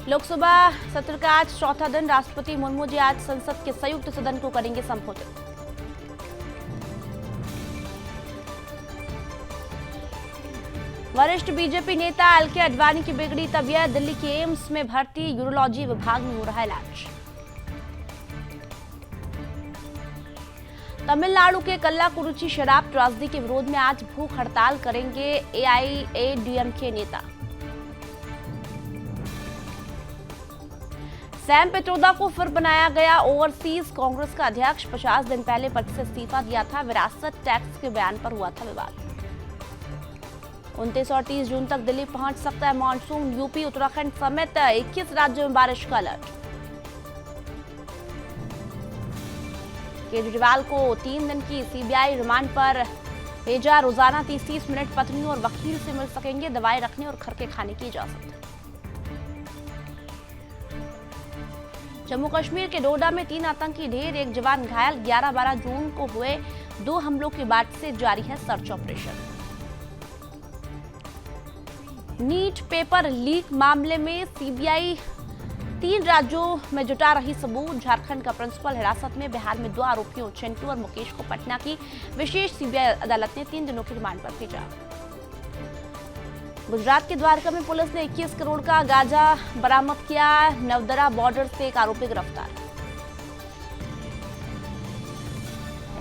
लोकसभा सत्र का आज चौथा दिन। राष्ट्रपति मुर्मू जी आज संसद के संयुक्त सदन को करेंगे संबोधित। वरिष्ठ बीजेपी नेता एलके आडवाणी की बिगड़ी तबीयत, दिल्ली के एम्स में भर्ती, यूरोलॉजी विभाग में हो रहा इलाज। तमिलनाडु के कल्लाकुरिची शराब त्रासदी के विरोध में आज भूख हड़ताल करेंगे एआईएडीएमके नेता। सैम पित्रोदा को फिर बनाया गया ओवरसीज कांग्रेस का अध्यक्ष। 50 दिन पहले पद से इस्तीफा दिया था। विरासत टैक्स के बयान पर हुआ था विवाद। 29 और 30 जून तक दिल्ली पहुंच सकता है मानसून। यूपी उत्तराखंड समेत 21 राज्यों में बारिश का अलर्ट। केजरीवाल को 3 दिन की सीबीआई रिमांड पर भेजा। रोजाना 30-30 मिनट पत्नी और वकील से मिल सकेंगे। दवाएं रखने और घर के खाने की इजाजत। जम्मू कश्मीर के डोडा में 3 आतंकी ढेर, 1 जवान घायल। 11-12 जून को हुए 2 हमलों के बाद से जारी है search operation. NEET paper leak मामले में सीबीआई 3 राज्यों में जुटा रही सबूत। झारखंड का प्रिंसिपल हिरासत में। बिहार में 2 आरोपियों चिंटू और मुकेश को पटना की विशेष सीबीआई अदालत ने 3 दिनों की रिमांड पर भेजा। गुजरात के द्वारका में पुलिस ने 21 करोड़ का गांजा बरामद किया। नवदरा बॉर्डर से एक आरोपी गिरफ्तार।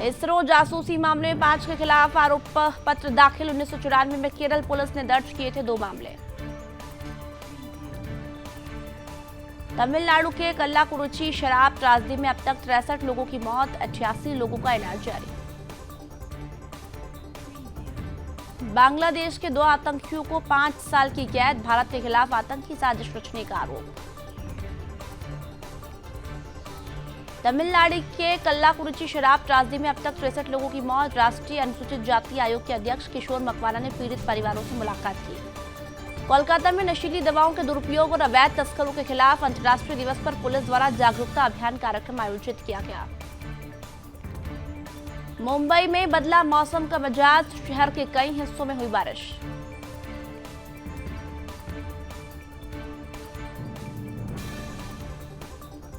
इसरो जासूसी मामले में 5 के खिलाफ आरोप पत्र दाखिल। 1994 में केरल पुलिस ने दर्ज किए थे 2 मामले। तमिलनाडु के कल्लाकुरिची शराब त्रासदी में अब तक 63 लोगों की मौत, 88 लोगों का इलाज जारी। बांग्लादेश के 2 आतंकियों को 5 साल की कैद। भारत के खिलाफ आतंकी साजिश रचने का आरोप। तमिलनाडु के कल्लाकुरिची शराब त्रासदी में अब तक 63 लोगों की मौत। राष्ट्रीय अनुसूचित जाति आयोग के अध्यक्ष किशोर मकवाना ने पीड़ित परिवारों से मुलाकात की। कोलकाता में नशीली दवाओं के दुरुपयोग और अवैध तस्करों के खिलाफ अंतर्राष्ट्रीय दिवस पर पुलिस द्वारा जागरूकता अभियान कार्यक्रम आयोजित किया गया। मुंबई में बदला मौसम का मिजाज। शहर के कई हिस्सों में हुई बारिश।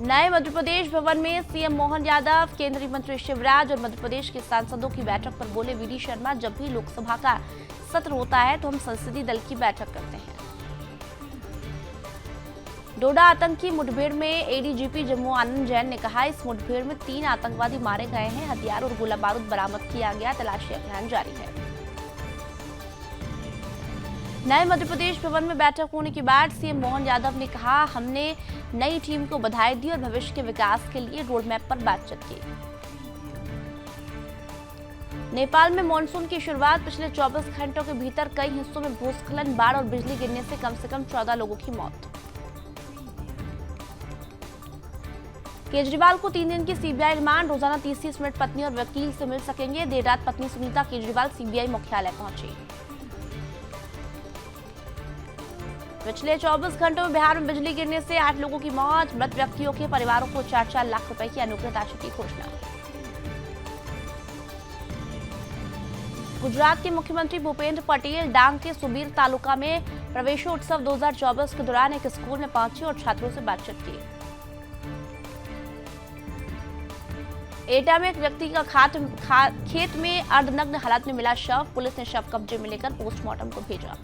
नए मध्य प्रदेश भवन में सीएम मोहन यादव, केंद्रीय मंत्री शिवराज और मध्य प्रदेश के सांसदों की बैठक पर बोले वीडी शर्मा, जब भी लोकसभा का सत्र होता है तो हम संसदीय दल की बैठक करते हैं। डोडा आतंकी मुठभेड़ में एडीजीपी जम्मू आनंद जैन ने कहा, इस मुठभेड़ में 3 आतंकवादी मारे गए हैं। हथियार और गोला बारूद बरामद किया गया। तलाशी अभियान जारी है। नए मध्य प्रदेश भवन में बैठक होने के बाद सीएम मोहन यादव ने कहा, हमने नई टीम को बधाई दी और भविष्य के विकास के लिए रोडमैप पर बातचीत की। नेपाल में मानसून की शुरुआत। पिछले 24 घंटों के भीतर कई हिस्सों में भूस्खलन, बाढ़ और बिजली गिरने से कम 14 लोगों की मौत। केजरीवाल को 3 दिन की सीबीआई रिमांड। रोजाना 30-30 मिनट पत्नी और वकील से मिल सकेंगे। देर रात पत्नी सुनीता केजरीवाल सीबीआई मुख्यालय पहुंची। पिछले 24 घंटों में बिहार में बिजली गिरने से 8 लोगों की मौत। मृत व्यक्तियों के परिवारों को 4-4 लाख रुपए की अनुग्रह राशि की घोषणा। गुजरात के मुख्यमंत्री भूपेंद्र पटेल डांग के सुबीर तालुका में प्रवेशोत्सव 2024 के दौरान एक स्कूल में पहुंचे और छात्रों से बातचीत की। एटा में एक व्यक्ति का खेत में अर्धनग्न हालत में मिला शव। पुलिस ने शव कब्जे में लेकर पोस्टमार्टम को भेजा।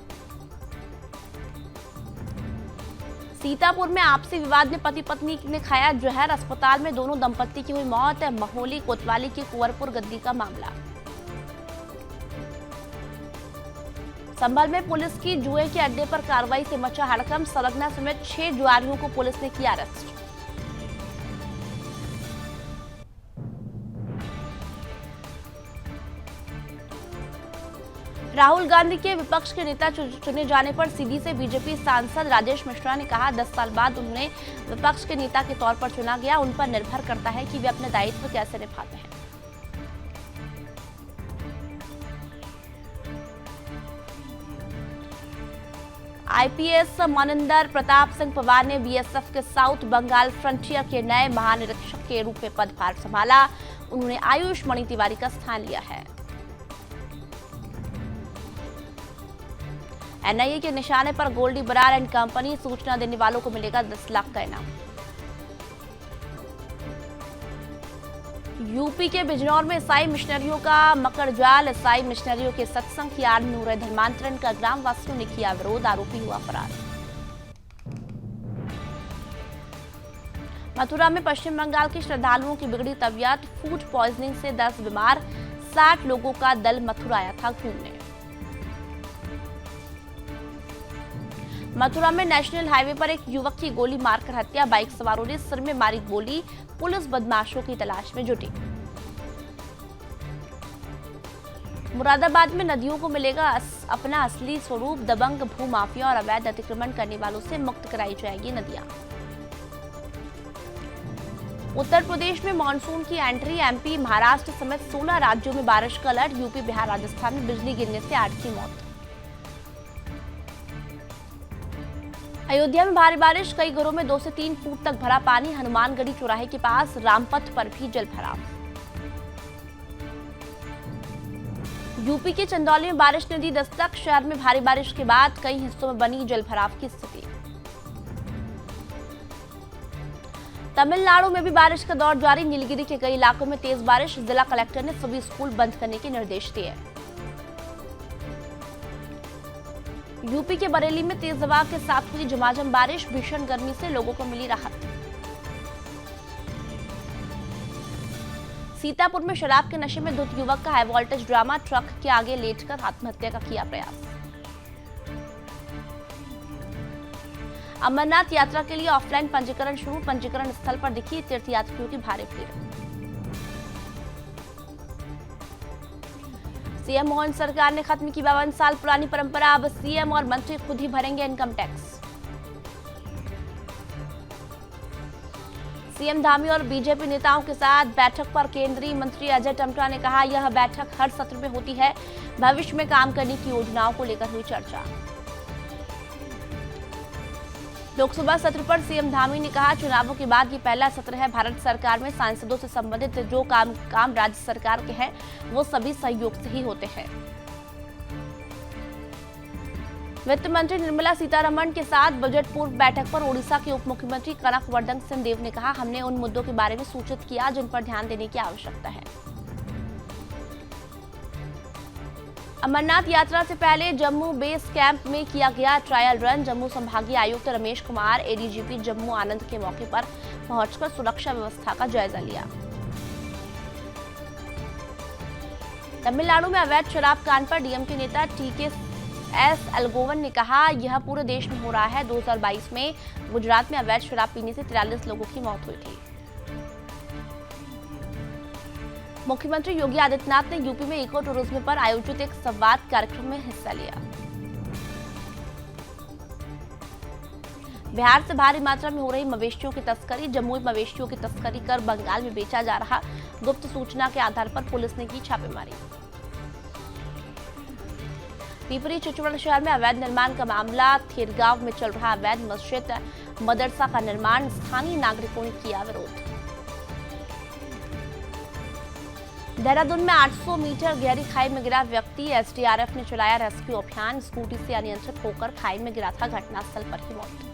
सीतापुर में आपसी विवाद में पति पत्नी ने खाया जहर। अस्पताल में दोनों दंपत्ति की हुई मौत। महोली कोतवाली के कुंवरपुर गद्दी का मामला। संभल में पुलिस की जुए के अड्डे पर कार्रवाई से मचा हड़कंप। सरगना समेत 6 जुआरियों को पुलिस ने किया अरेस्ट। राहुल गांधी के विपक्ष के नेता चुने जाने पर सीधी से बीजेपी सांसद राजेश मिश्रा ने कहा, 10 साल बाद उन्हें विपक्ष के नेता के तौर पर चुना गया। उन पर निर्भर करता है कि वे अपने दायित्व कैसे निभाते हैं। आईपीएस मनिंदर प्रताप सिंह पवार ने बीएसएफ के साउथ बंगाल फ्रंटियर के नए महानिरीक्षक के रूप में पदभार संभाला। उन्होंने आयुष मणि तिवारी का स्थान लिया है। एनआईए के निशाने पर गोल्डी बरार एंड कंपनी, सूचना देने वालों को मिलेगा 10 लाख का इनाम। यूपी के बिजनौर में ईसाई मिशनरियों का मकड़जाल, ईसाई मिशनरियों के सत्संग की आड़ में हो रहे धर्मांतरण का ग्रामवासियों ने किया विरोध, आरोपी हुआ फरार। मथुरा में पश्चिम बंगाल के श्रद्धालुओं की बिगड़ी तबीयत, फूड पॉइजनिंग से 10 बीमार, 60 लोगों का दल मथुरा आया था घूमने। मथुरा में नेशनल हाईवे पर एक युवक की गोली मारकर हत्या, बाइक सवारों ने सिर में मारी गोली, पुलिस बदमाशों की तलाश में जुटी। मुरादाबाद में नदियों को मिलेगा अपना असली स्वरूप, दबंग भूमाफिया और अवैध अतिक्रमण करने वालों से मुक्त कराई जाएगी नदियां। उत्तर प्रदेश में मानसून की एंट्री, एमपी महाराष्ट्र समेत 16 राज्यों में बारिश का अलर्ट, यूपी बिहार राजस्थान में बिजली गिरने से 8 की मौत। अयोध्या में भारी बारिश, कई घरों में 2 से 3 फुट तक भरा पानी, हनुमानगढ़ी चौराहे के पास रामपथ पर भी जल भराव। यूपी के चंदौली में बारिश ने दी दस्तक, शहर में भारी बारिश के बाद कई हिस्सों में बनी जल भराव की स्थिति। तमिलनाडु में भी बारिश का दौर जारी, नीलगिरी के कई इलाकों में तेज बारिश, जिला कलेक्टर ने सभी स्कूल बंद करने के निर्देश दिए। यूपी के बरेली में तेज हवा के साथ हुई झमाझम बारिश, भीषण गर्मी से लोगों को मिली राहत। सीतापुर में शराब के नशे में धुत युवक का हाई वोल्टेज ड्रामा, ट्रक के आगे लेटकर आत्महत्या का किया प्रयास। अमरनाथ यात्रा के लिए ऑफलाइन पंजीकरण शुरू, पंजीकरण स्थल पर दिखी तीर्थयात्रियों की भारी भीड़। सीएम मोहन सरकार ने खत्म की 52 साल पुरानी परंपरा, अब सीएम और मंत्री खुद ही भरेंगे इनकम टैक्स। सीएम धामी और बीजेपी नेताओं के साथ बैठक पर केंद्रीय मंत्री अजय टम्टा ने कहा, यह बैठक हर सत्र में होती है, भविष्य में काम करने की योजनाओं को लेकर हुई चर्चा। लोकसभा सत्र पर सीएम धामी ने कहा, चुनावों के बाद ये पहला सत्र है, भारत सरकार में सांसदों से संबंधित जो काम राज्य सरकार के हैं वो सभी सहयोग से ही होते हैं। वित्त मंत्री निर्मला सीतारमण के साथ बजट पूर्व बैठक पर ओडिशा के उप मुख्यमंत्री कनक वर्धन सिंहदेव ने कहा, हमने उन मुद्दों के बारे में सूचित किया जिन पर ध्यान देने की आवश्यकता है। अमरनाथ यात्रा से पहले जम्मू बेस कैंप में किया गया ट्रायल रन, जम्मू संभागीय आयुक्त रमेश कुमार, एडीजीपी जम्मू आनंद के मौके पर पहुंचकर सुरक्षा व्यवस्था का जायजा लिया। तमिलनाडु में अवैध शराब कांड पर डीएमके नेता टीकेएस एलगोवन ने कहा, यह पूरे देश में हो रहा है। 2022 में गुजरात में अवैध शराब पीने से 43 लोगों की मौत हुई थी। मुख्यमंत्री योगी आदित्यनाथ ने यूपी में इको टूरिज्म पर आयोजित एक संवाद कार्यक्रम में हिस्सा लिया। बिहार से भारी मात्रा में हो रही मवेशियों की तस्करी, जमुई मवेशियों की तस्करी कर बंगाल में बेचा जा रहा, गुप्त सूचना के आधार पर पुलिस ने की छापेमारी। पिपरी चिचवड़ शहर में अवैध निर्माण का मामला, थेरगांव में चल रहा अवैध मस्जिद मदरसा का निर्माण, स्थानीय नागरिकों ने किया विरोध। देहरादून में 800 मीटर गहरी खाई में गिरा व्यक्ति, एसडीआरएफ ने चलाया रेस्क्यू अभियान, स्कूटी से अनियंत्रित होकर खाई में गिरा था, घटनास्थल पर ही मौत।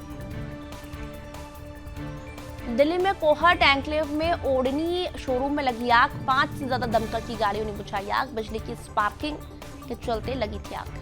दिल्ली में कोहट एन्क्लेव में ओडनी शोरूम में लगी आग, 5 से ज्यादा दमकल की गाड़ियों ने बुझाई आग, बिजली की स्पार्किंग के चलते लगी थी आग।